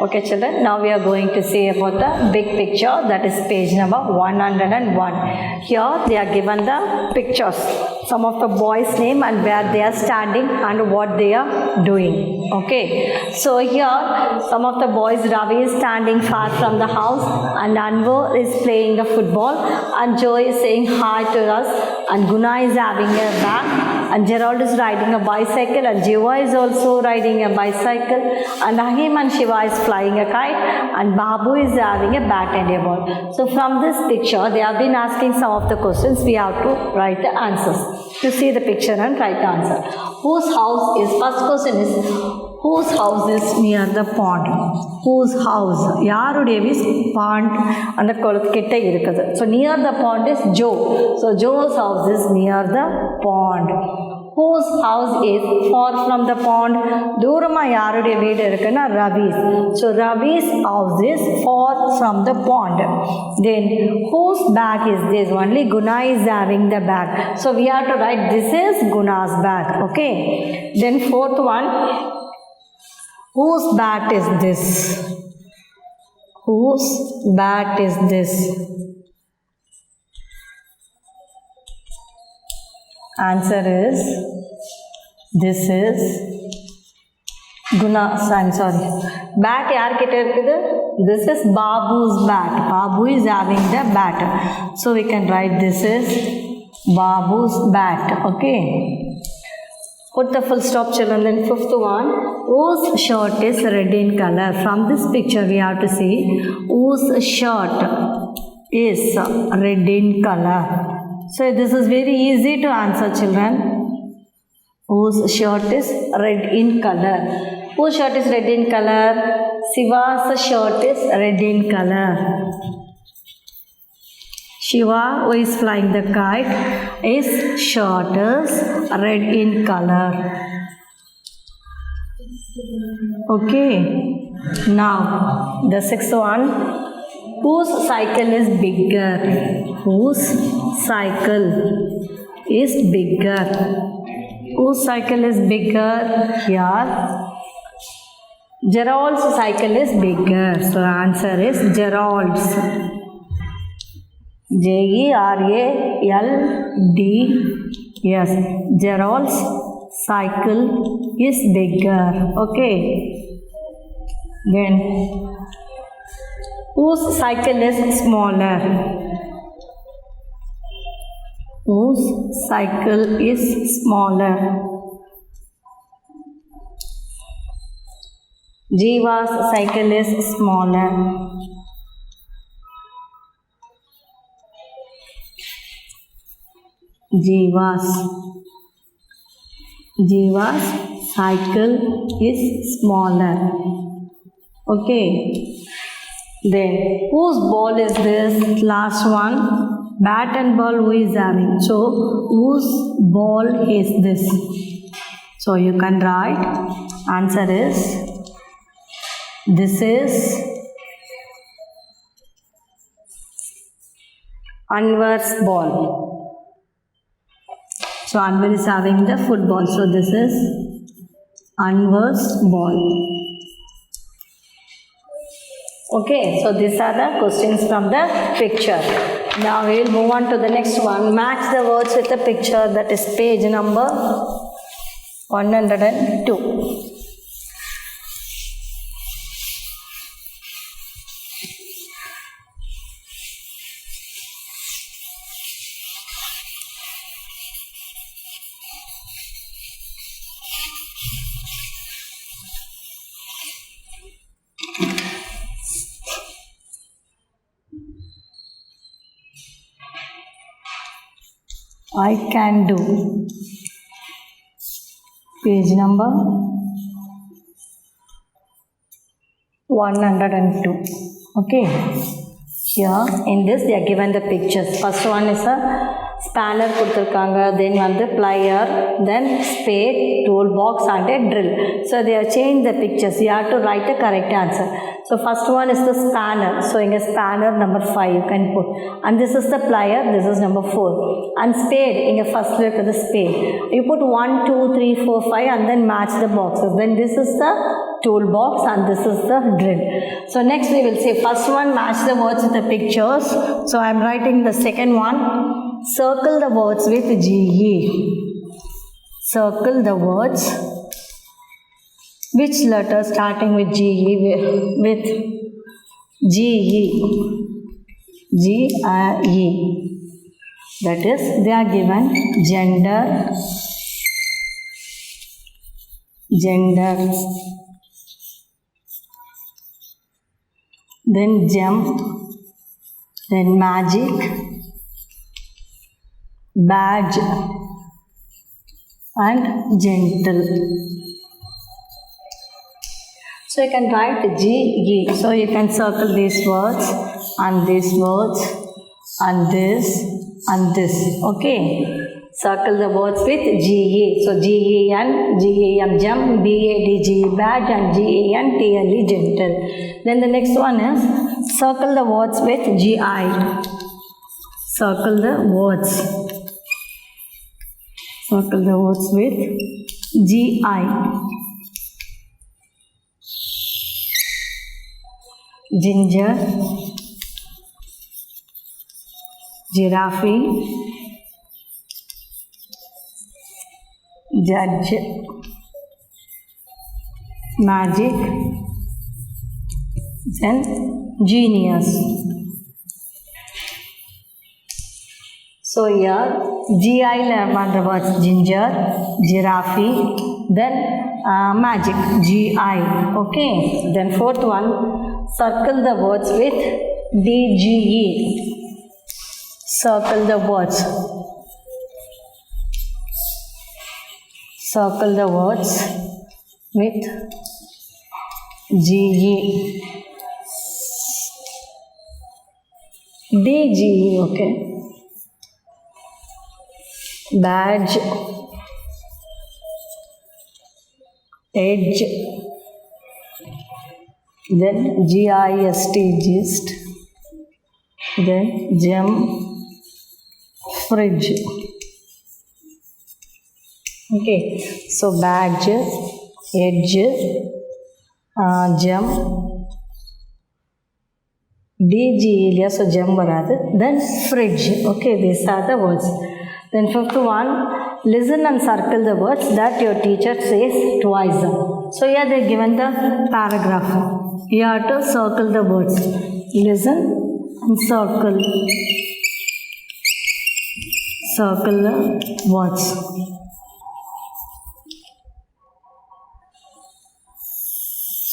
Okay children, now we are going to see about the big picture, that is page number 101. Here they are given the pictures, some of the boys' name and where they are standing and what they are doing. Okay, so here some of the boys, Ravi is standing far from the house and Anwar is playing the football and Joy is saying hi to us and Guna is having a bag. And Gerald is riding a bicycle and Jiva is also riding a bicycle and Ahim and Shiva is flying a kite and Babu is having a bat and a ball. So from this picture they have been asking some of the questions. We have to write the answers. To see the picture and write the answer. Whose house is, first question is, whose house is near the pond? Whose house? Yarudevi's pond and the kolketta irukadhu. So near the pond is Joe. So Joe's house is near the pond. Whose house is far from the pond? Durama yarude veedu irukana Ravi's. So Ravi's house is far from the pond. Then whose bag is this? Only Guna is having the bag. So we have to write this is Guna's bag. Okay. Then fourth one. Whose bat is this? Whose bat is this? Answer is, this is Guna, I'm sorry. Bat yaar kitta irukudhu? This is Babu's bat. Babu is having the bat. So we can write this is Babu's bat. Okay. Put the full stop children. Then fifth one, whose shirt is red in color? From this picture we have to see whose shirt is red in color. So this is very easy to answer children. Whose shirt is red in color? Whose shirt is red in color? Shiva's shirt is red in color. Shiva, who is flying the kite, his shirt is red in color. Okay. Now, the sixth one. Whose cycle is bigger? Whose cycle is bigger? Whose cycle is bigger? Here. Gerald's cycle is bigger. So, answer is Gerald's. Gerald's. Gerald's cycle is bigger. Okay. Then, whose cycle is smaller? Whose cycle is smaller? Jiva's cycle is smaller. Jiva's cycle is smaller. Okay. Then whose ball is this? Last one. Bat and ball who is having? So whose ball is this? So you can write. Answer is, this is Anwar's ball. So Anwar is having the football. So this is Anwar's ball. Okay, so these are the questions from the picture. Now we will move on to the next one. Match the words with the picture, that is page number 102. I can do. Page number 102. Okay. Here in this they are given the pictures. First one is a spanner kuduthirukanga, then one the plier, then spade, toolbox and a drill. So they have changed the pictures. You have to write the correct answer. So first one is the spanner. So in a spanner number 5 you can put. And this is the plier, this is number 4. And spade, in a first look at the spade. You put 1, 2, 3, 4, 5 and then match the boxes. Then this is the toolbox and this is the drill. So next we will say first one, match the words with the pictures. So I am writing the second one. Circle the words with GE. Circle the words. Which letter starting with GE? With GE. GE. That is, they are given gender, then jump, then magic, badge, and gentle. So you can write GE. So you can circle these words and these words and this and this. Okay. Circle the words with GE. So GEN jump, BADGE badge, and GENTLE gentle. Then the next one is circle the words with GI. Circle the words. Circle the words with GI. Ginger, giraffe, judge, magic, then genius. So here GI learn the words ginger, giraffe, then magic, GI. Okay. Then fourth one, circle the words with DGE. Circle the words. Circle the words with GE. DGE, okay. Badge, edge, then GIST, gist, then gem, fridge. Okay, so badge, edge, gem, DG, so gem varadu, then fridge. Okay, these are the words. Then fifth one, listen and circle the words that your teacher says twice. So here they are given the paragraph. You have to circle the words. Listen and circle. Circle the words.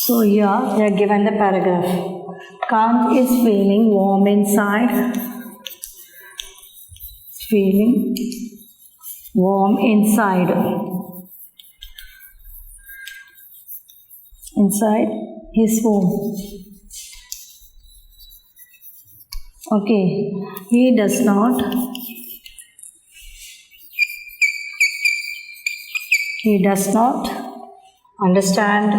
So here they are given the paragraph. Kant is feeling warm inside. Feeling warm inside. Inside his home. Okay, he does not understand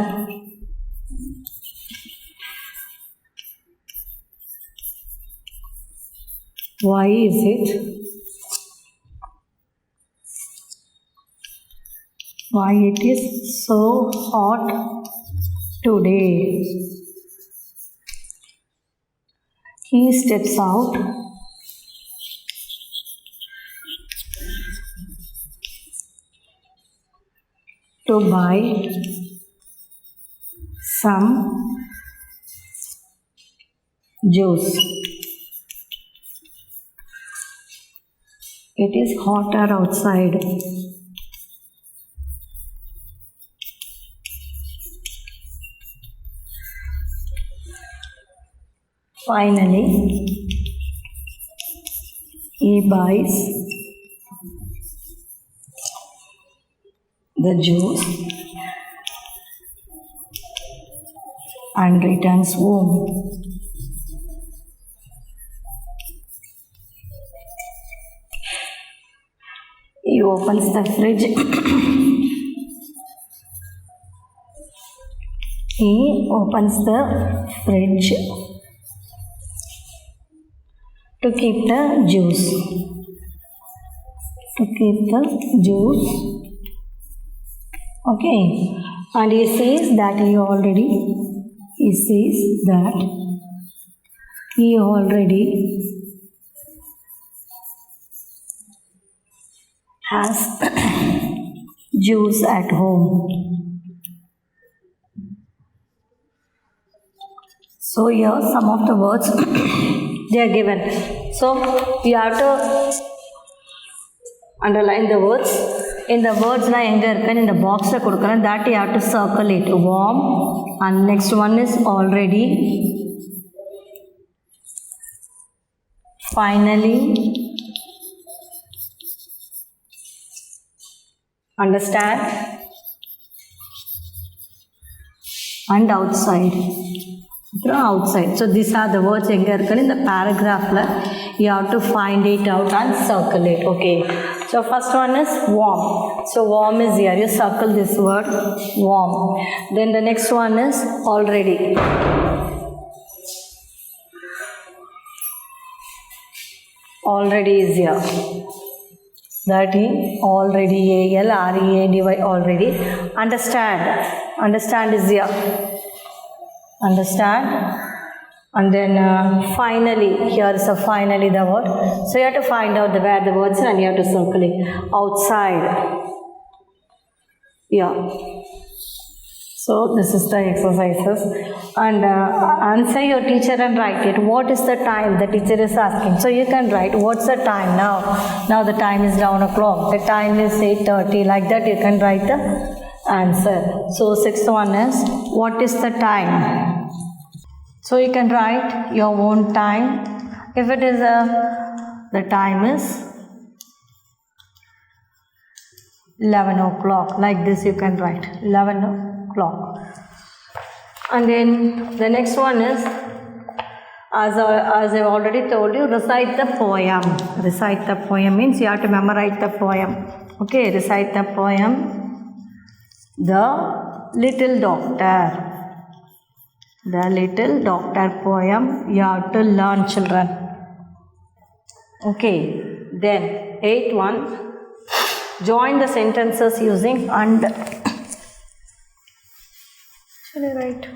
why is it so hot today. He steps out to buy some juice. It is hotter outside. Finally, he buys the juice and returns home. He opens the fridge. He opens the fridge to keep the juice. Okay. And he sees that he already has juice at home. So here some of the words they are given. So you have to underline the words. In the words na enga irukku in the box la kudukuran, that you have to circle it. Warm, and next one is already, finally, understand, and outside. Outside. So these are the words enga irukku in the paragraph la you have to find it out and circle it. Okay. So first one is warm. So warm is here. You circle this word warm. Then the next one is already. Already is here. That is already, ALREADY, already. Understand. Understand is here. Understand. And then finally, here is a finally the word. So you have to find out where the words are and you have to circle it. Outside. Yeah. So this is the exercises. And answer your teacher and write it. What is the time the teacher is asking? So you can write what's the time now. Now the time is 11 o'clock. The time is 8:30. Like that you can write the answer. So sixth one is what is the time? So you can write your own time. If it is the time is 11 o'clock. Like this you can write 11 o'clock. And then the next one is, as I've already told you, recite the poem. Recite the poem means you have to memorize the poem. Okay, recite the poem. The Little Doctor. The Little Doctor poem you have to learn, children. Okay. Then 8.1. Join the sentences using and. Shall I write?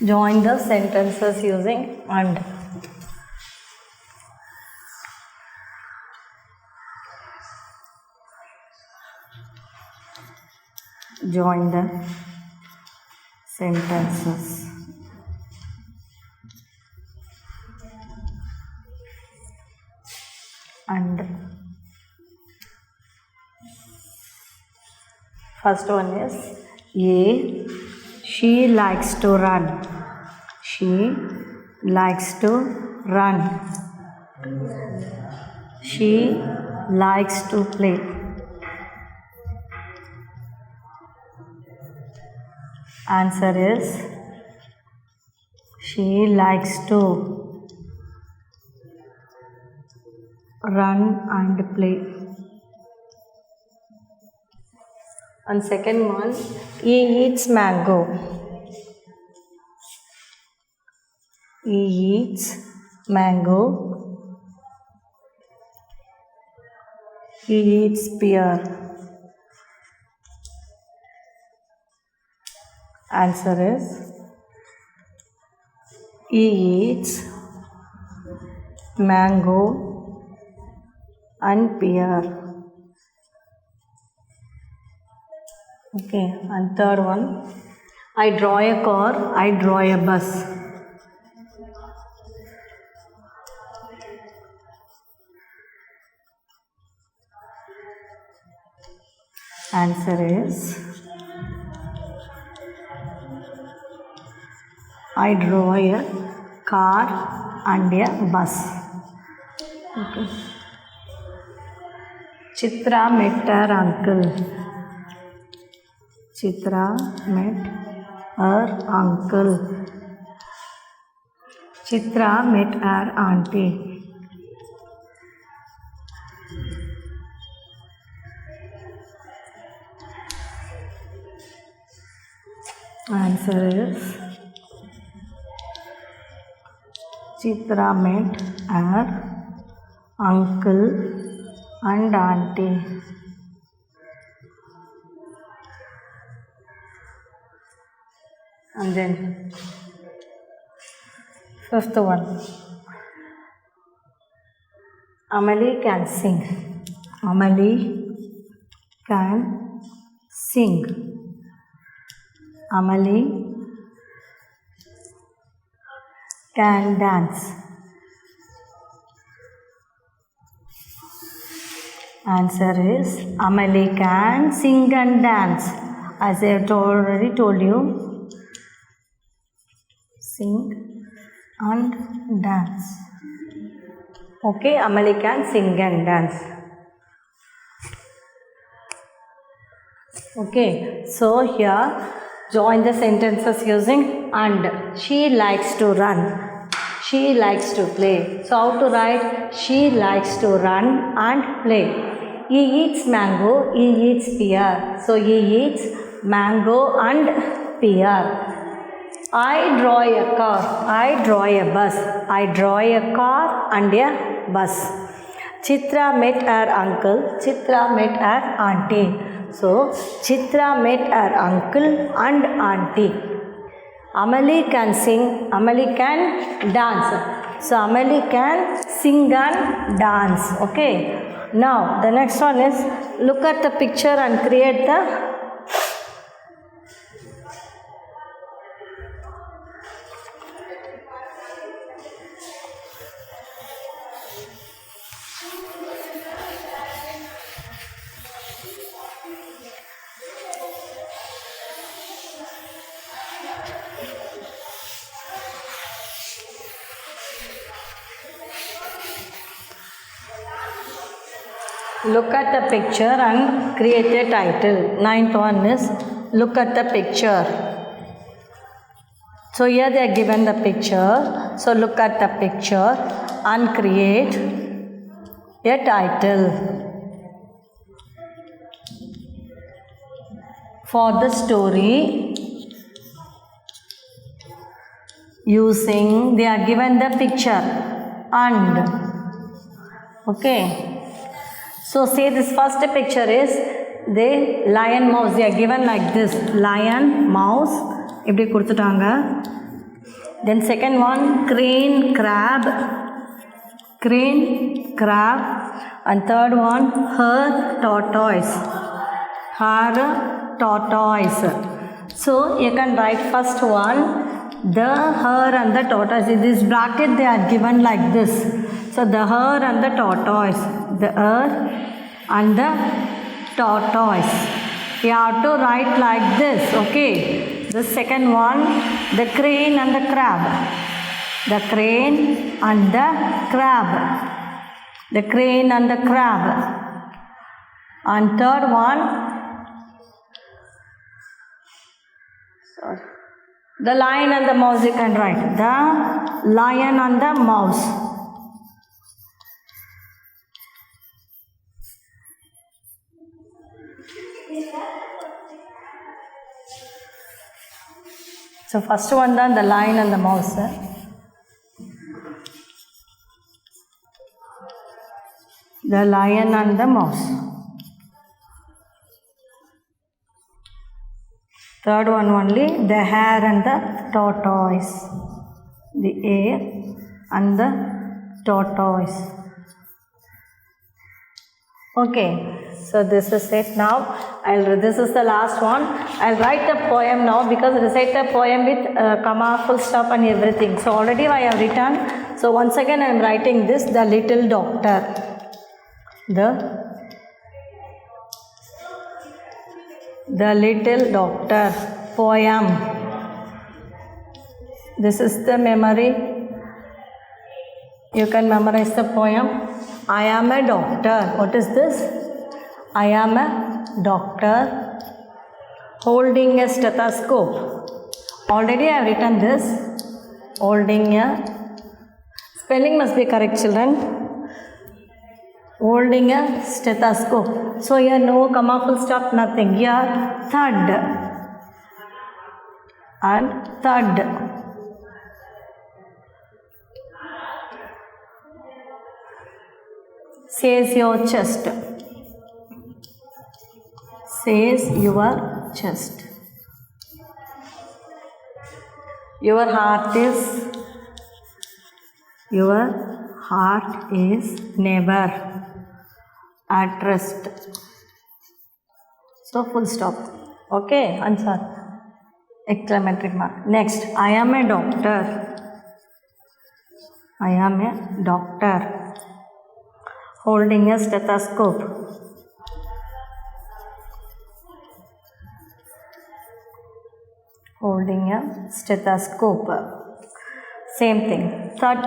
Join the sentences using and. Join the sentences. And first one is A. She likes to run. She likes to run. She likes to play. Answer is she likes to run and play. And second one, he eats mango. He eats mango. He eats pear. Answer is he eats mango and pear. Okay, and third one, I draw a car, I draw a bus. Answer is I draw a car and a bus. Okay. Chitra met her uncle. Chitra met her uncle. Chitra met her auntie. Answer is Chitra met her uncle and auntie. And then fifth one. Amali can sing. Amali can sing. Amali can dance. Answer is Amali can sing and dance. As I have already told you, sing and dance. Okay, Amali can sing and dance. Okay, so here join the sentences using and. She likes to run. She likes to play. So how to write? She likes to run and play. He eats mango, he eats pear. So he eats mango and pear. I draw a car, I draw a bus. I draw a car and a bus. Chitra met her uncle, Chitra met her auntie. So, Chitra met her uncle and auntie. Amali can sing, Amali can dance. So, Amali can sing and dance. Okay. Now, the next one is look at the picture and create the look at the picture and create a title. Ninth one is look at the picture. So here they are given the picture. So look at the picture and create a title for the story using, they are given the picture and. Okay. So say this first picture is the lion mouse. They are given like this. Lion, mouse. இப்படி கொடுத்துட்டாங்க. Then second one crane, crab. Crane, crab. And third one her, tortoise. Her, tortoise. So you can write first one the, her and the tortoise. In this bracket they are given like this. So the her and the tortoise. The her and the tortoise. You have to write like this. Okay. The second one, the crane and the crab. The crane and the crab. The crane and the crab. And third one, sorry, the lion and the mouse you can write. The lion and the mouse. So first one the lion and the mouse. The lion and the mouse. Third one only the hare and the tortoise. The hare and the tortoise. Okay, so this is it now. This is the last one. I'll write the poem now because recite the poem with comma, full stop and everything. So already I have written. So once again I am writing this, the little doctor. The little doctor poem. This is the memory. You can memorize the poem. I am a doctor. What is this? I am a doctor holding a stethoscope. Already I have written this. Holding a. Spelling must be correct, children. Holding a stethoscope. So here no comma, full stop, nothing. Here thud and thud. says your chest. Says your chest. Your heart is never at rest. So full stop. Okay, answer. Exclamatory mark. Next, I am a doctor. I am a doctor. Holding a stethoscope. Holding a stethoscope. Same thing. Thud.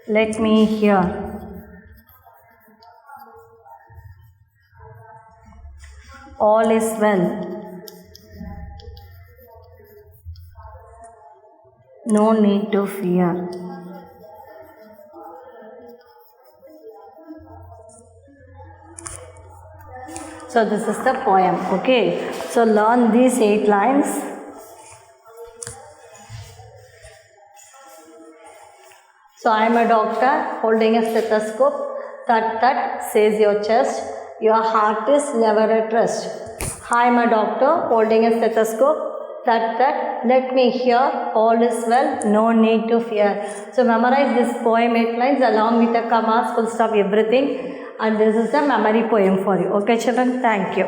Let me hear. All is well. No need to fear. So this is the poem. Okay. So learn these 8 lines. So I am a doctor holding a stethoscope. Thud, says your chest. Your heart is never at rest. I am a doctor holding a stethoscope. Thud, let me hear. All is well. No need to fear. So memorize this poem 8 lines along with the commas, full stop, everything. And this is the memory poem for you. Okay children, thank you.